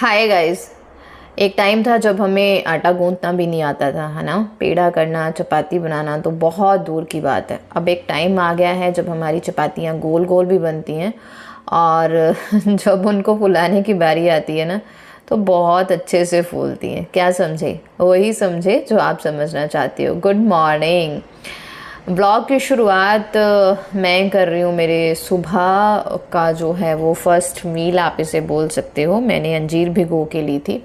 Hi guys. एक time था जब हमें आटा गूंथना भी नहीं आता था, है ना। पेड़ा करना, चपाती बनाना तो बहुत दूर की बात है। अब एक टाइम आ गया है जब हमारी चपातियाँ गोल गोल भी बनती हैं और जब उनको फुलाने की बारी आती है ना तो बहुत अच्छे से फूलती हैं। क्या समझे? वही समझे जो आप समझना चाहती हो। Good morning. ब्लॉग की शुरुआत मैं कर रही हूँ। मेरे सुबह का जो है वो फर्स्ट मील आप इसे बोल सकते हो। मैंने अंजीर भिगो के ली थी।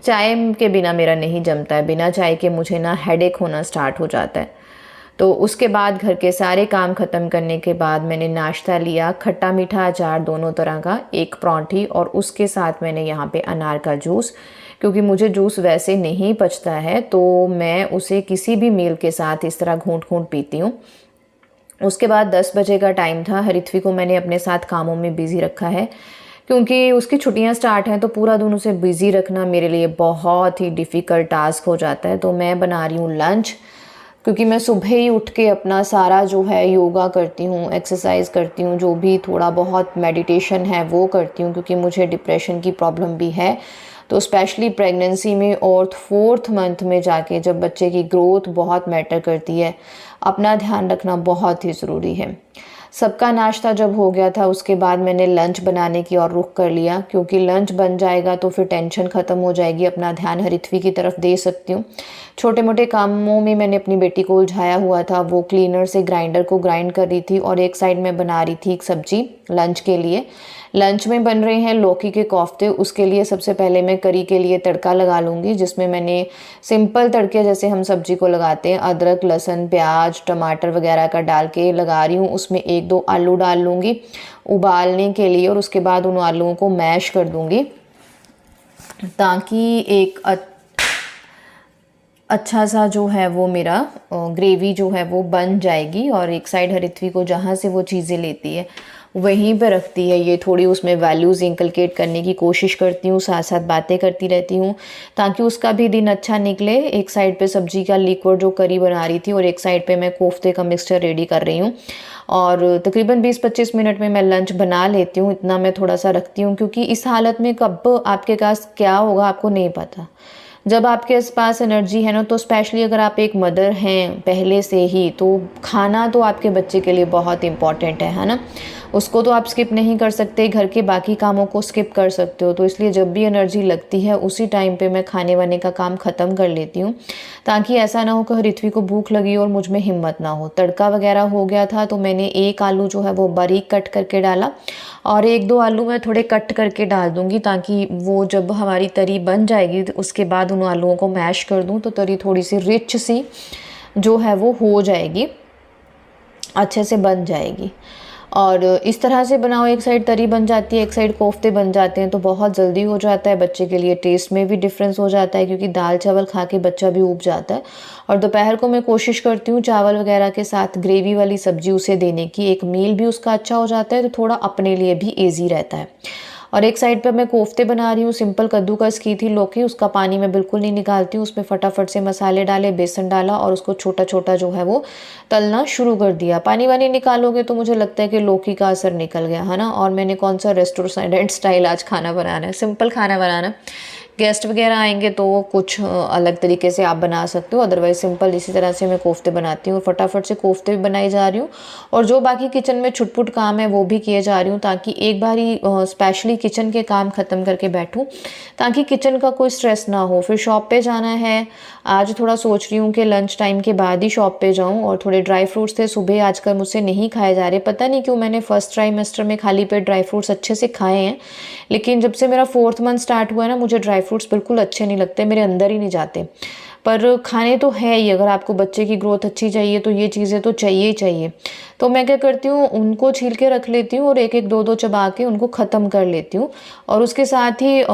चाय के बिना मेरा नहीं जमता है। बिना चाय के मुझे ना हेडेक होना स्टार्ट हो जाता है। तो उसके बाद घर के सारे काम ख़त्म करने के बाद मैंने नाश्ता लिया। खट्टा मीठा अचार दोनों तरह का, एक परांठी, और उसके साथ मैंने यहाँ पे अनार का जूस। क्योंकि मुझे जूस वैसे नहीं पचता है तो मैं उसे किसी भी मील के साथ इस तरह घूंट घूंट पीती हूँ। उसके बाद 10 बजे का टाइम था। हरिथवी को मैंने अपने साथ कामों में बिज़ी रखा है क्योंकि उसकी छुट्टियां स्टार्ट हैं तो पूरा दिन उसे बिज़ी रखना मेरे लिए बहुत ही डिफ़िकल्ट टास्क हो जाता है। तो मैं बना रही हूँ लंच, क्योंकि मैं सुबह ही उठ के अपना सारा जो है योगा करती हूँ, एक्सरसाइज करती हूँ, जो भी थोड़ा बहुत मेडिटेशन है वो करती हूँ, क्योंकि मुझे डिप्रेशन की प्रॉब्लम भी है। तो स्पेशली प्रेगनेंसी में और 4th मंथ में जाके जब बच्चे की ग्रोथ बहुत मैटर करती है, अपना ध्यान रखना बहुत ही ज़रूरी है। सबका नाश्ता जब हो गया था उसके बाद मैंने लंच बनाने की ओर रुख कर लिया, क्योंकि लंच बन जाएगा तो फिर टेंशन ख़त्म हो जाएगी। अपना ध्यान हरिथवी की तरफ दे सकती हूँ। छोटे मोटे कामों में मैंने अपनी बेटी को उलझाया हुआ था। वो क्लीनर से ग्राइंडर को ग्राइंड कर रही थी और एक साइड में बना रही थी एक सब्जी लंच के लिए। लंच में बन रहे हैं लौकी के कोफ्ते। उसके लिए सबसे पहले मैं करी के लिए तड़का लगा लूँगी, जिसमें मैंने सिंपल तड़के जैसे हम सब्जी को लगाते हैं, अदरक, लहसुन, प्याज, टमाटर वगैरह का डाल के लगा रही हूँ। उसमें 1-2 आलू डाल लूँगी उबालने के लिए और उसके बाद उन आलूओं को मैश कर दूँगी ताकि एक अच्छा सा जो है वो मेरा ग्रेवी जो है वो बन जाएगी। और एक साइड हरिथवी को जहाँ से वो चीज़ें लेती है वहीं पे रखती है। ये थोड़ी उसमें वैल्यूज़ इंकलकेट करने की कोशिश करती हूँ, साथ साथ बातें करती रहती हूँ ताकि उसका भी दिन अच्छा निकले। एक साइड पे सब्जी का लिक्विड जो करी बना रही थी और एक साइड पे मैं कोफ्ते का मिक्सचर रेडी कर रही हूँ। और तकरीबन 20-25 मिनट में मैं लंच बना लेती हूँ। इतना मैं थोड़ा सा रखती हूँ क्योंकि इस हालत में कब आपके पास क्या होगा आपको नहीं पता। जब आपके पास एनर्जी है ना, तो स्पेशली अगर आप एक मदर हैं पहले से ही, तो खाना तो आपके बच्चे के लिए बहुत इम्पॉर्टेंट है ना। उसको तो आप स्किप नहीं कर सकते, घर के बाकी कामों को स्किप कर सकते हो। तो इसलिए जब भी एनर्जी लगती है उसी टाइम पे मैं खाने वाने का काम ख़त्म कर लेती हूँ, ताकि ऐसा ना हो कि हरिथवी को भूख लगी और मुझ में हिम्मत ना हो। तड़का वगैरह हो गया था तो मैंने एक आलू जो है वो बारीक कट करके डाला और 1-2 आलू मैं थोड़े कट करके डाल दूँगी, ताकि वो जब हमारी तरी बन जाएगी तो उसके बाद उन आलूओं को मैश कर दूँ तो तरी थोड़ी सी रिच सी जो है वो हो जाएगी, अच्छे से बन जाएगी। और इस तरह से बनाओ, एक साइड तरी बन जाती है, एक साइड कोफ्ते बन जाते हैं, तो बहुत जल्दी हो जाता है। बच्चे के लिए टेस्ट में भी डिफरेंस हो जाता है क्योंकि दाल चावल खा के बच्चा भी ऊब जाता है। और दोपहर को मैं कोशिश करती हूँ चावल वगैरह के साथ ग्रेवी वाली सब्जी उसे देने की। एक मील भी उसका अच्छा हो जाता है तो थोड़ा अपने लिए भी ईजी रहता है। और एक साइड पर मैं कोफ्ते बना रही हूँ। सिंपल कद्दूकस की थी लौकी, उसका पानी मैं बिल्कुल नहीं निकालती हूँ। उसमें फटाफट से मसाले डाले, बेसन डाला और उसको छोटा छोटा जो है वो तलना शुरू कर दिया। पानी वानी निकालोगे तो मुझे लगता है कि लौकी का असर निकल गया, है ना। और मैंने कौन सा रेस्टोरेंट स्टाइल आज खाना बनाना है, सिंपल खाना बनाना। गेस्ट वगैरह आएंगे तो कुछ अलग तरीके से आप बना सकते हो, अदरवाइज सिंपल इसी तरह से मैं कोफ्ते बनाती हूँ। फटाफट से कोफ्ते भी बनाई जा रही हूँ और जो बाकी किचन में छुटपुट काम है वो भी किए जा रही हूँ, ताकि एक बार ही स्पेशली किचन के काम ख़त्म करके बैठूँ, ताकि किचन का कोई स्ट्रेस ना हो। फिर शॉप पे जाना है। आज थोड़ा सोच रही हूँ कि लंच टाइम के बाद ही शॉप पे जाऊँ। और थोड़े ड्राई फ्रूट्स थे सुबह, आजकल मुझसे नहीं खाए जा रहे, पता नहीं क्यों। मैंने फर्स्ट ट्राइमेस्टर में खाली पेट ड्राई फ्रूट्स अच्छे से खाए हैं, लेकिन जब से मेरा 4th मंथ स्टार्ट हुआ है ना, मुझे ड्राई फ्रूट्स बिल्कुल अच्छे नहीं लगते, मेरे अंदर ही नहीं जाते। पर खाने तो है ही, अगर आपको बच्चे की ग्रोथ अच्छी चाहिए तो ये चीज़ें तो चाहिए ही चाहिए। तो मैं क्या करती हूँ, उनको छील के रख लेती हूँ और एक एक दो दो चबा के उनको ख़त्म कर लेती हूँ। और उसके साथ ही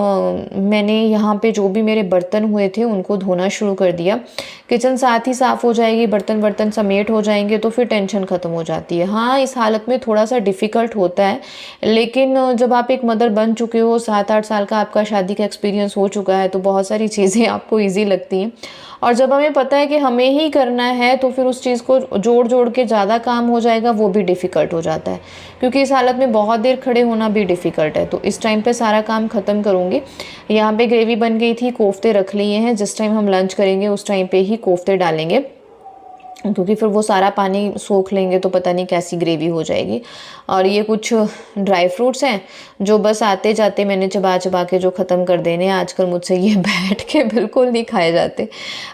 मैंने यहाँ पे जो भी मेरे बर्तन हुए थे उनको धोना शुरू कर दिया। किचन साथ ही साफ़ हो जाएगी, बर्तन बर्तन समेट हो जाएंगे तो फिर टेंशन ख़त्म हो जाती है। हाँ, इस हालत में थोड़ा सा डिफ़िकल्ट होता है, लेकिन जब आप एक मदर बन चुके हो, 7-8 साल का आपका शादी का एक्सपीरियंस हो चुका है, तो बहुत सारी चीज़ें आपको ईजी लगती हैं। और जब हमें पता है कि हमें ही करना है तो फिर उस चीज़ को जोड़ जोड़ के ज़्यादा काम हो जाए जाएगा वो भी डिफ़िकल्ट हो जाता है, क्योंकि इस हालत में बहुत देर खड़े होना भी डिफ़िकल्ट है। तो इस टाइम पे सारा काम ख़त्म करूँगी। यहाँ पे ग्रेवी बन गई थी, कोफ्ते रख लिए हैं, जिस टाइम हम लंच करेंगे उस टाइम पे ही कोफ्ते डालेंगे, क्योंकि फिर वो सारा पानी सोख लेंगे तो पता नहीं कैसी ग्रेवी हो जाएगी। और ये कुछ ड्राई फ्रूट्स हैं जो बस आते जाते मैंने चबा चबा के जो ख़त्म कर देने हैं। आजकल मुझसे ये बैठ के बिल्कुल नहीं खाए जाते,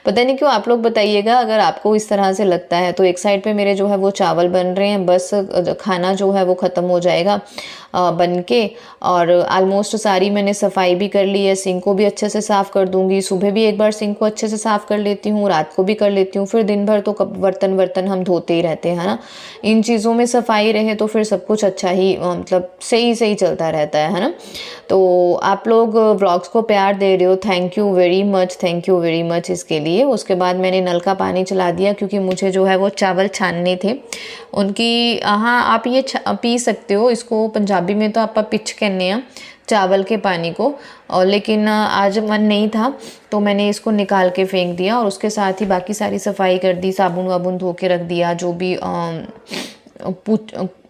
पता नहीं क्यों। आप लोग बताइएगा अगर आपको इस तरह से लगता है। तो एक साइड पे मेरे जो है वो चावल बन रहे हैं, बस खाना जो है वो ख़त्म हो जाएगा बन के। और आलमोस्ट सारी मैंने सफाई भी कर ली है, सिंक को भी अच्छे से साफ़ कर दूंगी। सुबह भी एक बार सिंक को अच्छे से साफ़ कर लेती हूँ, रात को भी कर लेती हूँ। फिर दिन भर तो बर्तन हम धोते ही रहते हैं ना। इन चीज़ों में सफाई रहे तो फिर सब कुछ अच्छा ही मतलब सही सही चलता रहता है ना। तो आप लोग व्लॉग्स को प्यार दे रहे हो, thank you very much, thank you very much इसके लिए। उसके बाद मैंने नल का पानी चला दिया, क्योंकि मुझे जो है वो चावल छानने थे उनकी। हाँ, आप ये पी सकते हो, इसको पंजाबी में तो आप पिच कहने हैं चावल के पानी को। और लेकिन आज मन नहीं था तो मैंने इसको निकाल के फेंक दिया, और उसके साथ ही बाकी सारी सफाई कर दी, साबुन वाबुन धो के रख दिया, जो भी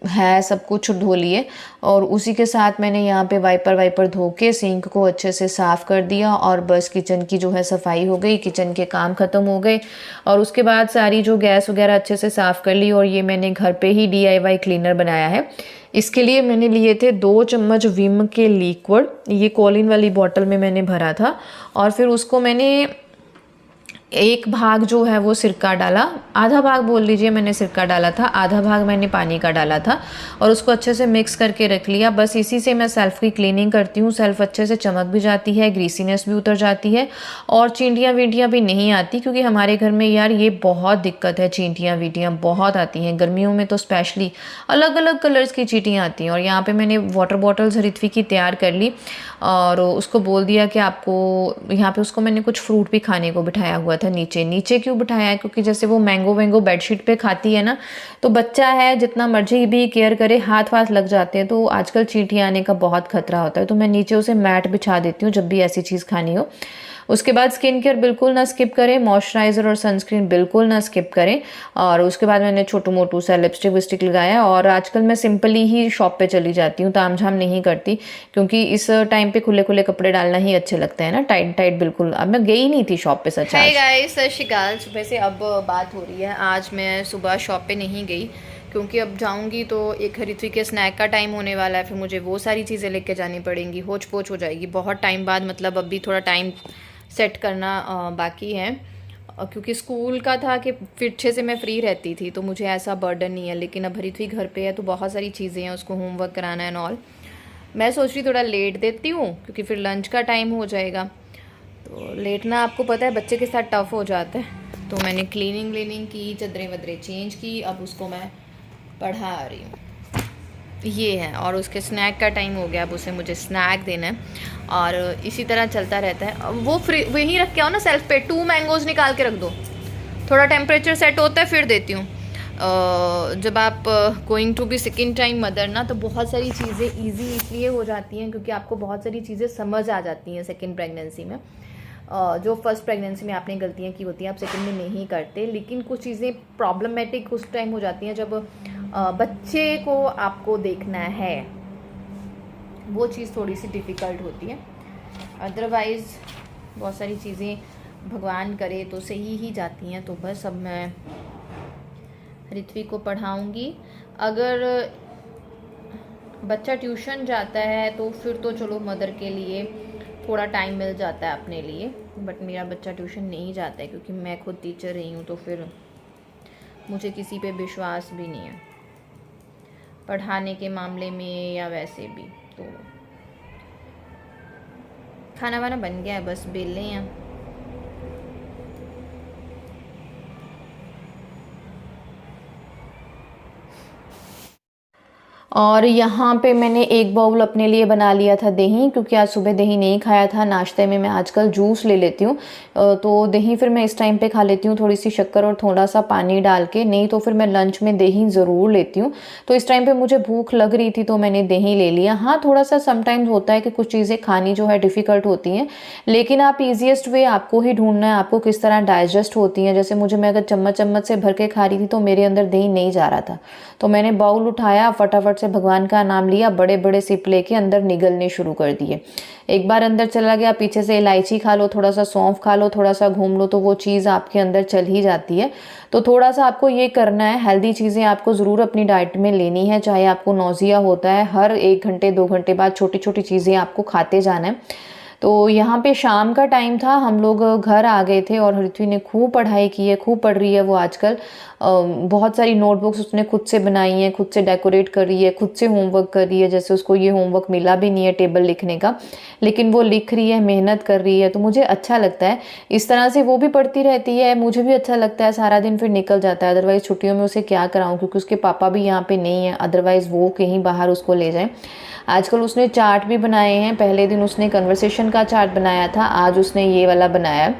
है सब कुछ धो लिए। और उसी के साथ मैंने यहाँ पे वाइपर धो के सिंक को अच्छे से साफ़ कर दिया, और बस किचन की जो है सफाई हो गई, किचन के काम ख़त्म हो गए। और उसके बाद सारी जो गैस वगैरह अच्छे से साफ़ कर ली। और ये मैंने घर पे ही DIY क्लीनर बनाया है। इसके लिए मैंने लिए थे 2 चम्मच विम के लिक्विड, ये कॉलिन वाली बॉटल में मैंने भरा था। और फिर उसको मैंने एक भाग जो है वो सिरका डाला, आधा भाग बोल लीजिए मैंने सिरका डाला था, आधा भाग मैंने पानी का डाला था, और उसको अच्छे से मिक्स करके रख लिया। बस इसी से मैं सेल्फ़ की क्लीनिंग करती हूँ। सेल्फ़ अच्छे से चमक भी जाती है, ग्रीसीनेस भी उतर जाती है, और चींटियाँ वींटियाँ भी नहीं आती। क्योंकि हमारे घर में यार ये बहुत दिक्कत है, चींटियाँ वींटियाँ बहुत आती हैं, गर्मियों में तो स्पेशली अलग अलग कलर्स की चींटियाँ आती हैं। और यहाँ पर मैंने वाटर बॉटल्स ऋत्वी की तैयार कर ली, और उसको बोल दिया कि आपको यहाँ पे, उसको मैंने कुछ फ्रूट भी खाने को बिठाया हुआ था। नीचे क्यों बिठाया है, क्योंकि जैसे वो मैंगो वैंगो बेडशीट पे खाती है ना, तो बच्चा है जितना मर्जी भी केयर करे हाथ वाथ लग जाते हैं, तो आजकल चींटियाँ आने का बहुत खतरा होता है। तो मैं नीचे उसे मैट बिछा देती हूँ जब भी ऐसी चीज़ खानी हो। उसके बाद स्किन केयर बिल्कुल ना स्किप करें, मॉइस्चराइज़र और सनस्क्रीन बिल्कुल ना स्किप करें। और उसके बाद मैंने छोटू मोटू सा लिपस्टिक विस्टिक लगाया। और आजकल मैं सिंपली ही शॉप पे चली जाती हूँ, तामझाम नहीं करती, क्योंकि इस टाइम पे खुले खुले कपड़े डालना ही अच्छे लगते हैं ना, टाइट टाइट बिल्कुल। अब मैं गई नहीं थी शॉप पे सच। हाय गाइस, सत श्री अकाल। सुबह से अब बात हो रही है, आज मैं सुबह शॉप पे नहीं गई, क्योंकि अब जाऊंगी तो एक ऋत्वी के स्नैक का टाइम होने वाला है, फिर मुझे वो सारी चीज़ें लेके जानी पड़ेंगी, होच पोच हो जाएगी बहुत टाइम बाद। मतलब अभी थोड़ा टाइम सेट करना बाकी है, क्योंकि स्कूल का था कि फिर अच्छे से मैं फ्री रहती थी, तो मुझे ऐसा बर्डन नहीं है। लेकिन अब ऋत्वी घर पे है तो बहुत सारी चीज़ें हैं, उसको होमवर्क कराना है ऑल। मैं सोच रही थोड़ा लेट देती हूँ, क्योंकि फिर लंच का टाइम हो जाएगा। तो लेटना आपको पता है बच्चे के साथ टफ़ हो जाता है। तो मैंने क्लीनिंग की, चदरें वदरें चेंज की, अब उसको मैं पढ़ा रही हूँ, ये है। और उसके स्नैक का टाइम हो गया, अब उसे मुझे स्नैक देना है, और इसी तरह चलता रहता है। वो फ्री वहीं रख के आओ ना सेल्फ पे, 2 मैंगोज़ निकाल के रख दो, थोड़ा टेम्परेचर सेट होता है फिर देती हूँ। जब आप going to be second time mother ना, तो बहुत सारी चीज़ें ईजी इसलिए हो जाती हैं क्योंकि आपको बहुत सारी चीज़ें समझ आ जाती हैं सेकेंड प्रेगनेंसी में। जो फर्स्ट प्रेगनेंसी में आपने गलतियाँ की होती हैं आप सेकेंड में नहीं करते, लेकिन कुछ चीज़ें प्रॉब्लमेटिक उस टाइम हो जाती हैं जब बच्चे को आपको देखना है, वो चीज़ थोड़ी सी डिफ़िकल्ट होती है। अदरवाइज़ बहुत सारी चीज़ें भगवान करे तो सही ही जाती हैं। तो बस अब मैं ऋत्वी को पढ़ाऊँगी। अगर बच्चा ट्यूशन जाता है तो फिर तो चलो मदर के लिए थोड़ा टाइम मिल जाता है अपने लिए, बट मेरा बच्चा ट्यूशन नहीं जाता है, क्योंकि मैं खुद टीचर रही हूँ, तो फिर मुझे किसी पे विश्वास भी नहीं है पढ़ाने के मामले में या वैसे भी। तो खाना वाना बन गया है, बस बेलने हैं। और यहाँ पे मैंने एक बाउल अपने लिए बना लिया था दही, क्योंकि आज सुबह दही नहीं खाया था। नाश्ते में मैं आजकल जूस ले लेती हूँ, तो दही फिर मैं इस टाइम पे खा लेती हूँ, थोड़ी सी शक्कर और थोड़ा सा पानी डाल के। नहीं तो फिर मैं लंच में दही ज़रूर लेती हूँ। तो इस टाइम पे मुझे भूख लग रही थी तो मैंने दही ले लिया। हाँ, थोड़ा सा समटाइम्स होता है कि कुछ चीज़ें खानी जो है डिफ़िकल्ट होती हैं, लेकिन आप ईजीएस्ट वे आपको ही ढूंढना है, आपको किस तरह डाइजेस्ट होती हैं। जैसे मैं अगर चम्मच चम्मच से भर के खा रही थी तो मेरे अंदर दही नहीं जा रहा था, तो मैंने बाउल उठाया, फटाफट से भगवान का नाम लिया, बड़े बड़े सिप लेके अंदर निगलने शुरू कर दिए। एक बार अंदर चला गया, पीछे से इलायची खा लो, थोड़ा सा सौंफ खा लो, थोड़ा सा घूम लो, तो वो चीज़ आपके अंदर चल ही जाती है। तो थोड़ा सा आपको ये करना है, हेल्दी चीज़ें आपको ज़रूर अपनी डाइट में लेनी है। चाहे आपको नौजिया होता है, हर 1 घंटे 2 घंटे बाद छोटी छोटी चीज़ें आपको खाते जाना है। तो यहाँ पे शाम का टाइम था, हम लोग घर आ गए थे और हरित्वी ने खूब पढ़ाई की है, खूब पढ़ रही है वो आजकल। बहुत सारी नोटबुक्स उसने खुद से बनाई हैं, खुद से डेकोरेट कर रही है, खुद से होमवर्क कर रही है। जैसे उसको ये होमवर्क मिला भी नहीं है टेबल लिखने का, लेकिन वो लिख रही है, मेहनत कर रही है, तो मुझे अच्छा लगता है। इस तरह से वो भी पढ़ती रहती है, मुझे भी अच्छा लगता है। सारा दिन फिर निकल जाता है, अदरवाइज़ छुट्टियों में उसे क्या कराऊँ, क्योंकि उसके पापा भी यहाँ पे नहीं है, अदरवाइज़ वो कहीं बाहर उसको ले जाएँ। आजकल उसने चार्ट भी बनाए हैं। पहले दिन उसने कन्वर्सेशन का चार्ट बनाया था, आज उसने ये वाला बनाया,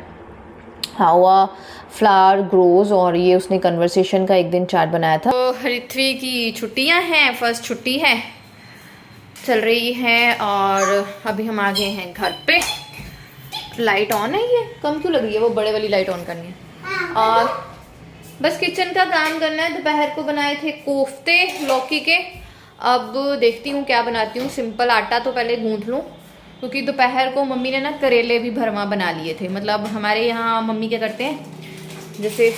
हाउ अ फ्लावर ग्रोज, और ये उसने कन्वर्सेशन का एक दिन चार्ट बनाया था। तो हरित्वी की छुट्टियां हैं, फर्स्ट छुट्टी है चल रही है, और अभी हम आ गए हैं घर पे। लाइट ऑन है, ये कम क्यों लग रही है? वो बड़े वाली लाइट ऑन करनी है। और बस किचन का काम करना है। दोपहर को बनाए थे कोफ्ते लौकी के, अब देखती हूँ क्या बनाती हूँ। सिंपल आटा तो पहले गूंथ लूँ, क्योंकि दोपहर को मम्मी ने ना करेले भी भरमा बना लिए थे। मतलब हमारे यहाँ मम्मी क्या करते हैं, जैसे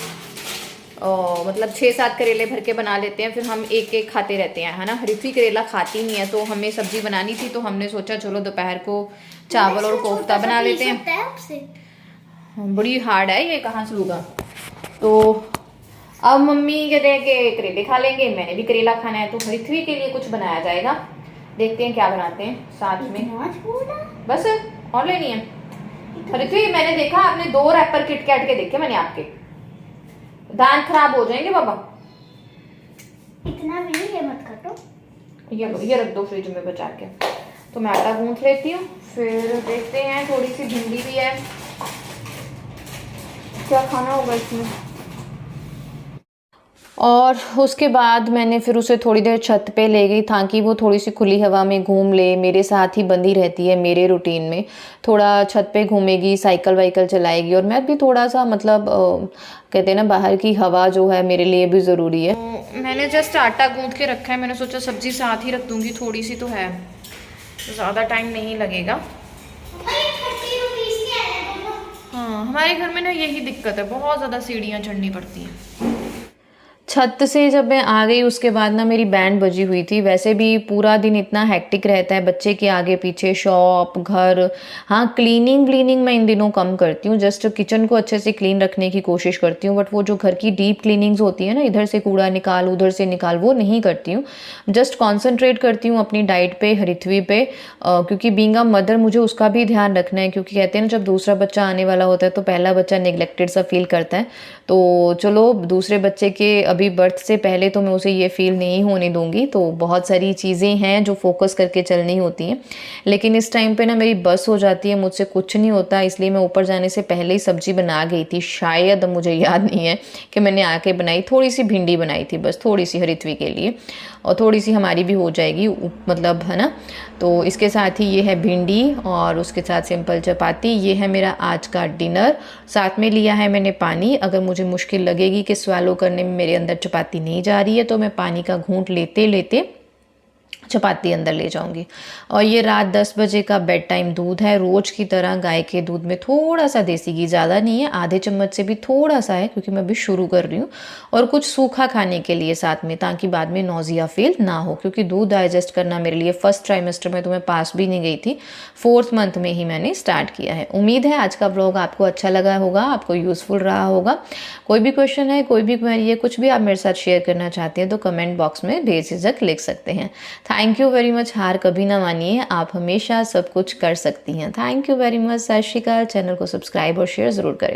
मतलब 6-7 करेले भर के बना लेते हैं, फिर हम एक एक खाते रहते हैं, है ना। हरित्वी करेला खाती नहीं है, तो हमें सब्जी बनानी थी, तो हमने सोचा चलो दोपहर को चावल और कोफ्ता बना लेते हैं। बड़ी हार्ड है ये, कहाँ से होगा। तो अब मम्मी कहते हैं कि करेले खा लेंगे, मैंने भी करेला खाना है, तो हरित्वी के लिए कुछ बनाया जाएगा। देखते हैं क्या बनाते हैं साथ में। बस और लेनी है हरित्वी। मैंने देखा आपने 2 रैपर किटकैट के देखे मैंने आपके, दांत खराब हो जाएंगे बाबा। इतना भी नहीं, ये मत काटो। ये रख दो फ्रिज में बचा के। तो मैं आटा गूंथ लेती हूँ, फिर देखते हैं। थोड़ी सी भिंडी भी है, क्या खाना होगा इसमें। और उसके बाद मैंने फिर उसे थोड़ी देर छत पे ले गई, ताकि वो थोड़ी सी खुली हवा में घूम ले। मेरे साथ ही बंधी रहती है मेरे रूटीन में, थोड़ा छत पे घूमेगी, साइकिल वाइकल चलाएगी, और मैं भी थोड़ा सा मतलब कहते हैं ना, बाहर की हवा जो है मेरे लिए भी ज़रूरी है। तो मैंने जस्ट आटा गूंथ के रखा है, मैंने सोचा सब्जी साथ ही रख दूँगी, थोड़ी सी तो है, तो ज़्यादा टाइम नहीं लगेगा। हाँ, हमारे घर में ना यही दिक्कत है, बहुत ज़्यादा सीढ़ियाँ चढ़नी पड़ती हैं। छत से जब मैं आ गई उसके बाद ना मेरी बैंड बजी हुई थी। वैसे भी पूरा दिन इतना हेक्टिक रहता है, बच्चे के आगे पीछे, शॉप, घर। हाँ, क्लीनिंग मैं इन दिनों कम करती हूँ, जस्ट किचन को अच्छे से क्लीन रखने की कोशिश करती हूँ, बट वो जो घर की डीप क्लीनिंग्स होती है ना, इधर से कूड़ा निकाल उधर से निकाल, वो नहीं करती हूँ। जस्ट कॉन्सेंट्रेट करती हूँ अपनी डाइट पे, हरित्वी पे, क्योंकि बीइंग अ मदर मुझे उसका भी ध्यान रखना है। क्योंकि कहते हैं ना, जब दूसरा बच्चा आने वाला होता है तो पहला बच्चा नेग्लेक्टेड सा फील करता है। तो चलो, दूसरे बच्चे के अभी बर्थ से पहले तो मैं उसे ये फील नहीं होने दूंगी। तो बहुत सारी चीज़ें हैं जो फोकस करके चलनी होती हैं, लेकिन इस टाइम पे ना मेरी बस हो जाती है, मुझसे कुछ नहीं होता। इसलिए मैं ऊपर जाने से पहले ही सब्जी बना गई थी, शायद, मुझे याद नहीं है कि मैंने आके बनाई। थोड़ी सी भिंडी बनाई थी, बस थोड़ी सी हरित्वी के लिए, और थोड़ी सी हमारी भी हो जाएगी, मतलब, है ना। तो इसके साथ ही ये है भिंडी, और उसके साथ सिंपल चपाती। ये है मेरा आज का डिनर। साथ में लिया है मैंने पानी। अगर मुझे मुश्किल लगेगी कि स्वैलो करने में मेरे अंदर चपाती नहीं जा रही है, तो मैं पानी का घूंट लेते लेते चपाती अंदर ले जाऊंगी। और ये रात 10 बजे का बेड टाइम दूध है, रोज़ की तरह गाय के दूध में थोड़ा सा देसी घी, ज़्यादा नहीं है, आधे चम्मच से भी थोड़ा सा है, क्योंकि मैं अभी शुरू कर रही हूँ। और कुछ सूखा खाने के लिए साथ में, ताकि बाद में नौजिया फील ना हो, क्योंकि दूध डाइजेस्ट करना मेरे लिए फर्स्ट ट्राइमेस्टर में तो मैं पास भी नहीं गई थी, 4th मंथ में ही मैंने स्टार्ट किया है। उम्मीद है आज का व्लॉग आपको अच्छा लगा होगा, आपको यूज़फुल रहा होगा। कोई भी क्वेश्चन है, कोई भी क्वेरी है, कुछ भी आप मेरे साथ शेयर करना चाहते हैं, तो कमेंट बॉक्स में बेझिझक लिख सकते हैं। Thank you very much. हार कभी ना मानिए, आप हमेशा सब कुछ कर सकती हैं। Thank you very much. सत श्री अकाल। चैनल को सब्सक्राइब और शेयर ज़रूर करें।